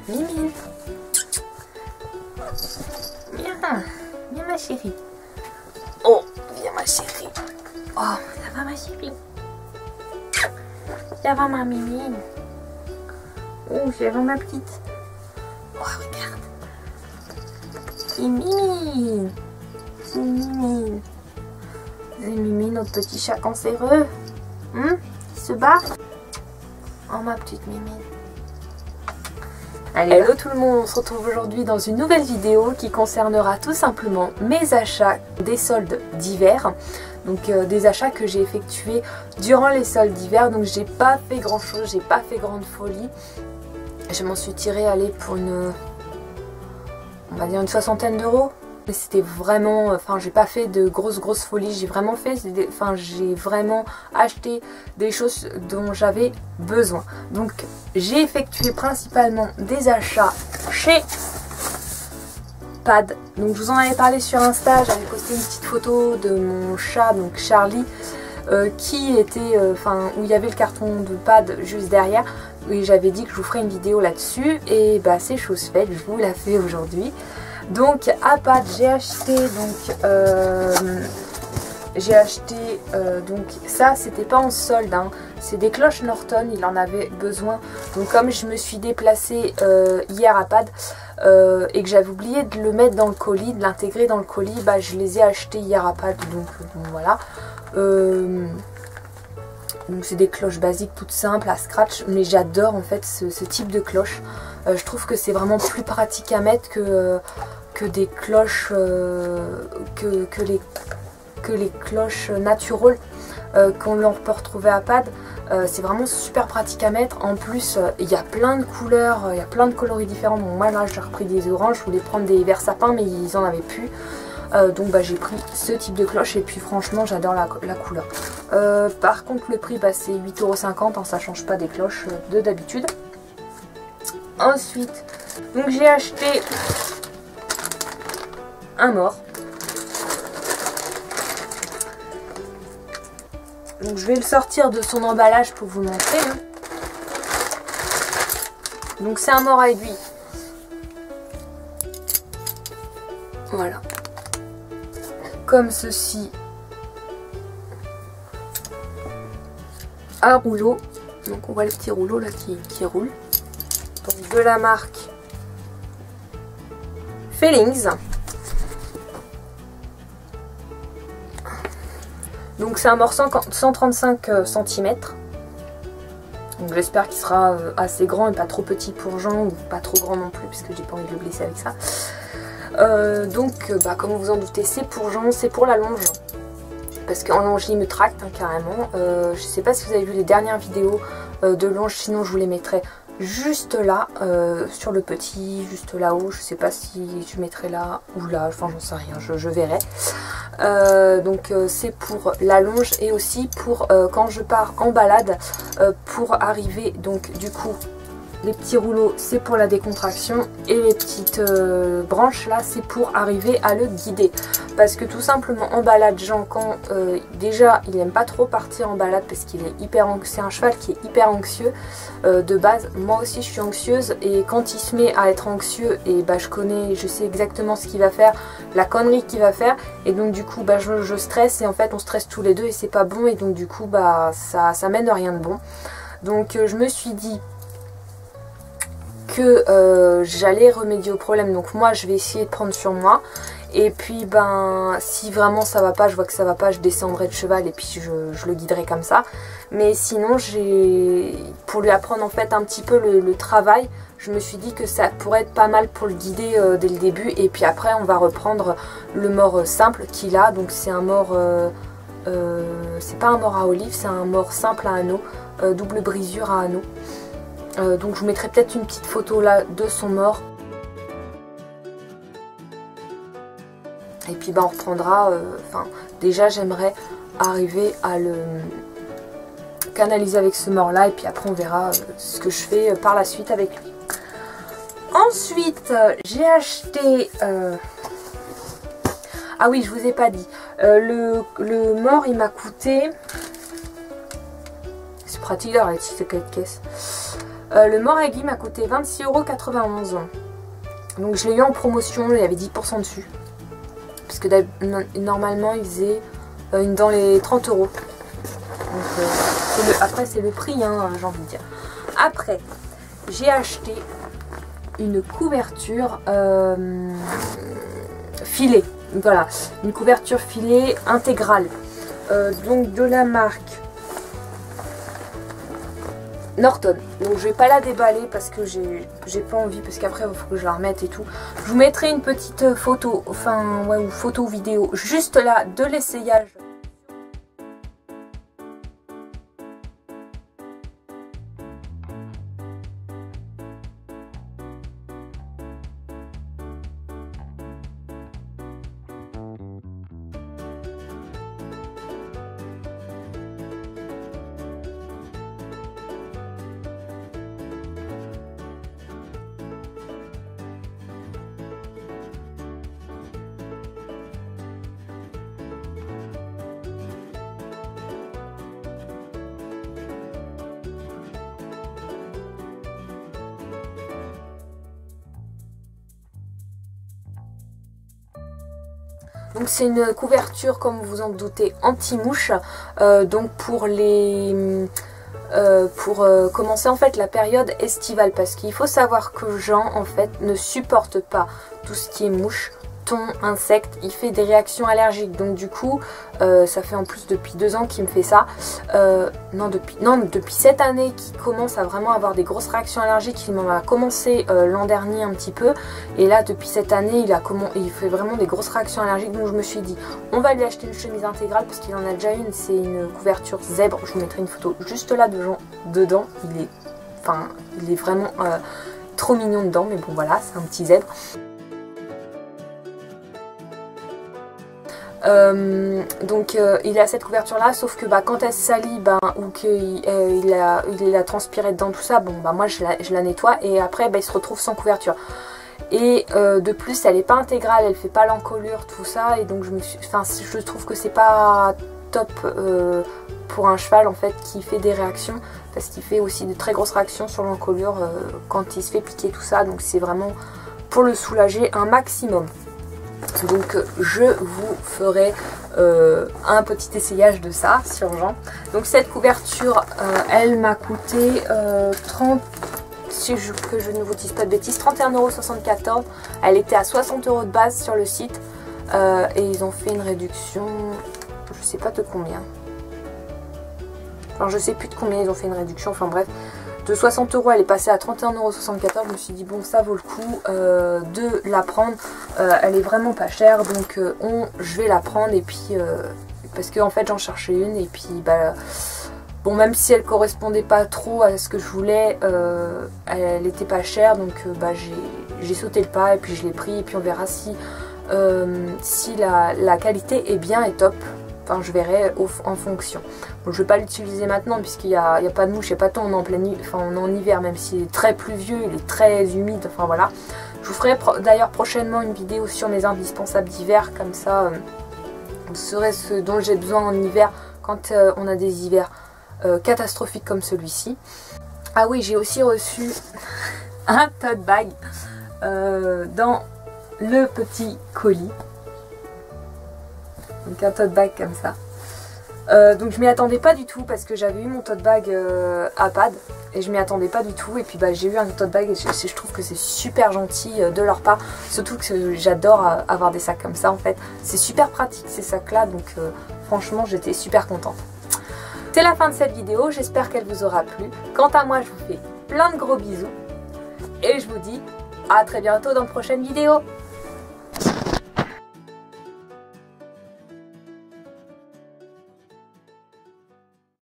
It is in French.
Mimine. Viens, viens ma chérie. Oh, viens ma chérie. Oh, ça va ma chérie. Ça va ma mimine. Oh, ça va ma petite. Oh, regarde. C'est Mimine. C'est Mimine. C'est Mimine, notre petit chat cancéreux. Qui se bat. Oh, ma petite Mimine. Allez, hello tout le monde, on se retrouve aujourd'hui dans une nouvelle vidéo qui concernera tout simplement mes achats des soldes d'hiver. Donc des achats que j'ai effectués durant les soldes d'hiver. Donc j'ai pas fait grand chose, j'ai pas fait grande folie. Je m'en suis tirée pour on va dire une 60aine d'euros. C'était vraiment, enfin j'ai pas fait de grosses folies, j'ai vraiment j'ai vraiment acheté des choses dont j'avais besoin. Donc j'ai effectué principalement des achats chez Pad. Donc je vous en avais parlé sur Insta, j'avais posté une petite photo de mon chat, donc Charlie, qui était, où il y avait le carton de Pad juste derrière. Et j'avais dit que je vous ferais une vidéo là-dessus et bah c'est chose faite, je vous la fais aujourd'hui. Donc à Pad j'ai acheté donc ça c'était pas en solde hein, c'est des cloches Norton, il en avait besoin. Donc comme je me suis déplacée hier à Pad et que j'avais oublié de le mettre dans le colis, de l'intégrer dans le colis, bah je les ai achetés hier à Pad, donc voilà. Donc c'est des cloches basiques toutes simples à scratch, mais j'adore en fait ce type de cloche. Je trouve que c'est vraiment plus pratique à mettre que des cloches que les cloches naturelles qu'on peut retrouver à Pad. C'est vraiment super pratique à mettre. En plus il y a plein de couleurs, il y a plein de coloris différents. Bon, moi là j'ai repris des oranges, je voulais prendre des verts sapins mais ils en avaient plus. Donc bah, j'ai pris ce type de cloche et puis franchement j'adore la couleur. Par contre le prix bah, c'est 8,50 €, hein, ça change pas des cloches de d'habitude. Ensuite donc j'ai acheté un mort. Donc je vais le sortir de son emballage pour vous montrer. Hein. Donc c'est un mort à aiguille. Voilà. Comme ceci. À rouleau. Donc on voit le petit rouleau là qui roule. Donc de la marque Feelings. Donc c'est un mort 135 cm. Donc j'espère qu'il sera assez grand et pas trop petit pour Jean ou pas trop grand non plus parce que j'ai pas envie de le blesser avec ça. Donc bah, comme vous en doutez c'est pour Jean, c'est pour la longe. Parce qu'en longe il me tracte hein, carrément. Je sais pas si vous avez vu les dernières vidéos de longe, sinon je vous les mettrai juste là, sur le petit, juste là-haut. Je sais pas si je mettrai là ou là, enfin j'en sais rien, je verrai. Donc c'est pour la longe et aussi pour quand je pars en balade, pour arriver, donc du coup les petits rouleaux c'est pour la décontraction et les petites branches là c'est pour arriver à le guider. Parce que tout simplement en balade Jean, quand déjà il n'aime pas trop partir en balade parce qu'il est hyper anxieux, c'est un cheval qui est hyper anxieux de base. Moi aussi je suis anxieuse et quand il se met à être anxieux et bah je sais exactement ce qu'il va faire, la connerie qu'il va faire, et donc du coup bah je stresse et en fait on stresse tous les deux et c'est pas bon et donc du coup bah ça mène à rien de bon. Donc je me suis dit que j'allais remédier au problème, donc moi je vais essayer de prendre sur moi et puis ben si vraiment ça va pas, je vois que ça va pas, je descendrai de cheval et puis je le guiderai comme ça. Mais sinon pour lui apprendre en fait un petit peu le travail, je me suis dit que ça pourrait être pas mal pour le guider dès le début et puis après on va reprendre le mort simple qu'il a. Donc c'est un mort, c'est pas un mort à olive, c'est un mort simple à anneau, double brisure à anneau. Donc je vous mettrai peut-être une petite photo là de son mort. Et puis bah on reprendra, déjà j'aimerais arriver à le canaliser avec ce mort là et puis après on verra ce que je fais par la suite avec lui. Ensuite j'ai acheté, ah oui je vous ai pas dit, le mort il m'a coûté C'est pratique d'avoir les petites caisses. Le Moragi m'a coûté 26,91 €. Donc je l'ai eu en promotion, il y avait 10% dessus. Parce que normalement il faisait dans les 30 €. Donc après c'est le prix, hein, j'ai envie de dire. Après, j'ai acheté une couverture filet. Voilà, une couverture filet intégrale. Donc de la marque Norton. Donc je vais pas la déballer parce que j'ai pas envie, parce qu'après il faut que je la remette et tout. Je vous mettrai une petite photo, enfin ouais, ou photo vidéo juste là de l'essayage. Donc c'est une couverture, comme vous en doutez, anti-mouche. Donc pour commencer en fait la période estivale, parce qu'il faut savoir que Jean en fait ne supporte pas tout ce qui est mouche, thon, insectes, il fait des réactions allergiques. Donc du coup ça fait en plus depuis 2 ans qu'il me fait ça, depuis cette année qu'il commence à vraiment avoir des grosses réactions allergiques. Il m'en a commencé l'an dernier un petit peu, et là depuis cette année il fait vraiment des grosses réactions allergiques. Donc je me suis dit on va lui acheter une chemise intégrale parce qu'il en a déjà une, c'est une couverture zèbre. Je vous mettrai une photo juste là dedans, il est vraiment trop mignon dedans, mais bon voilà, c'est un petit zèbre. Donc il a cette couverture là, sauf que quand elle se salit ou qu'il a transpiré dedans tout ça, moi je la nettoie, et après il se retrouve sans couverture. Et de plus elle n'est pas intégrale, elle fait pas l'encolure, tout ça, et donc je trouve que c'est pas top pour un cheval en fait qui fait des réactions, parce qu'il fait aussi de très grosses réactions sur l'encolure quand il se fait piquer tout ça. Donc c'est vraiment pour le soulager un maximum. Donc je vous ferai un petit essayage de ça sur Jean. Donc cette couverture elle m'a coûté 30, que je ne vous dise pas de bêtises, 31,74 €. Elle était à 60 € de base sur le site, et ils ont fait une réduction, je sais pas de combien, enfin je sais plus de combien ils ont fait une réduction, enfin bref, de 60 € elle est passée à 31,74 €. Je me suis dit bon, ça vaut le coup de la prendre, elle est vraiment pas chère, donc je vais la prendre. Et puis parce que en fait j'en cherchais une, et puis bon, même si elle correspondait pas trop à ce que je voulais, elle était pas chère, donc j'ai sauté le pas et puis je l'ai pris. Et puis on verra si la qualité est bien et top. Enfin, je verrai en fonction. Bon, je vais pas l'utiliser maintenant puisqu'il n'y a pas de mouche, il n'y a pas de thon, on est en hiver, même s'il est très pluvieux, il est très humide, enfin voilà. Je vous ferai d'ailleurs prochainement une vidéo sur mes indispensables d'hiver, comme ça vous saurez ce dont j'ai besoin en hiver quand on a des hivers catastrophiques comme celui-ci. Ah oui, j'ai aussi reçu un tote bag dans le petit colis. Donc un tote bag comme ça. Donc je m'y attendais pas du tout, parce que j'avais eu mon tote bag à Pad et je m'y attendais pas du tout. Et puis j'ai eu un tote bag et je trouve que c'est super gentil de leur part. Surtout que j'adore avoir des sacs comme ça en fait. C'est super pratique ces sacs là, donc franchement j'étais super contente. C'est la fin de cette vidéo, j'espère qu'elle vous aura plu. Quant à moi, je vous fais plein de gros bisous et je vous dis à très bientôt dans de prochaines vidéos.